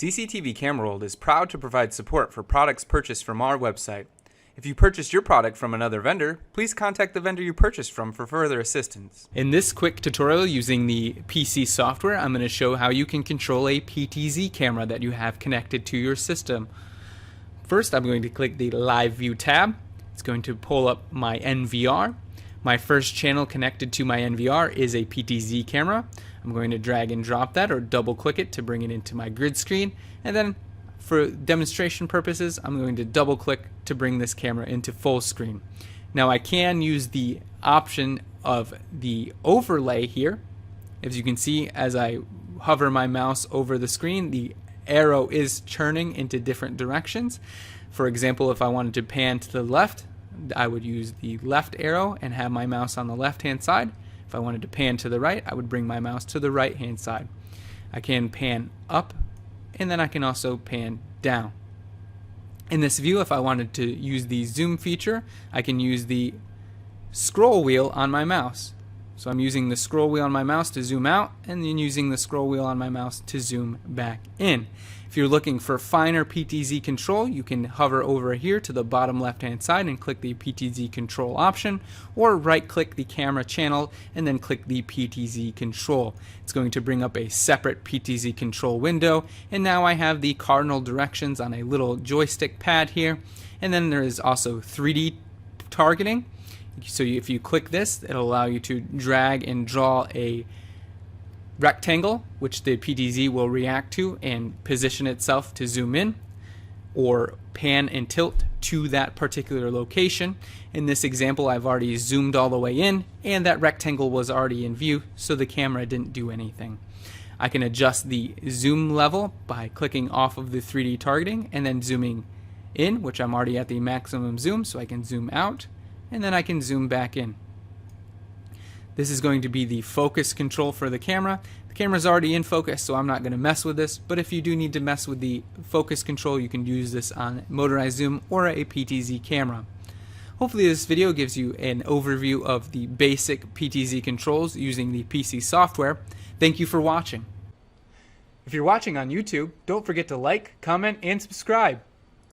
CCTV Camera World is proud to provide support for products purchased from our website. If you purchased your product from another vendor, please contact the vendor you purchased from for further assistance. In this quick tutorial using the PC software, I'm going to show how you can control a PTZ camera that you have connected to your system. First, I'm going to click the Live View tab. It's going to pull up my NVR. My first channel connected to my NVR is a PTZ camera. I'm going to drag and drop that or double click it to bring it into my grid screen, and then for demonstration purposes I'm going to double click to bring this camera into full screen. Now I can use the option of the overlay here. As you can see, as I hover my mouse over the screen, the arrow is churning into different directions. For example, if I wanted to pan to the left, I would use the left arrow and have my mouse on the left hand side. If I wanted to pan to the right, I would bring my mouse to the right hand side. I can pan up, and then I can also pan down. In this view, if I wanted to use the zoom feature, I can use the scroll wheel on my mouse. So I'm using the scroll wheel on my mouse to zoom out, and then using the scroll wheel on my mouse to zoom back in. If you're looking for finer PTZ control, you can hover over here to the bottom left hand side and click the PTZ control option, or right click the camera channel and then click the PTZ control. It's going to bring up a separate PTZ control window, and now I have the cardinal directions on a little joystick pad here, and then there is also 3D targeting. So if you click this, it'll allow you to drag and draw a rectangle which the PTZ will react to and position itself to zoom in, or pan and tilt to that particular location. In this example, I've already zoomed all the way in and that rectangle was already in view, so the camera didn't do anything. I can adjust the zoom level by clicking off of the 3D targeting and then zooming in, which I'm already at the maximum zoom, so I can zoom out and then I can zoom back in. This is going to be the focus control for the camera. The camera's already in focus, so I'm not going to mess with this, but if you do need to mess with the focus control, you can use this on motorized zoom or a PTZ camera. Hopefully this video gives you an overview of the basic PTZ controls using the PC software. Thank you for watching. If you're watching on YouTube, don't forget to like, comment, and subscribe.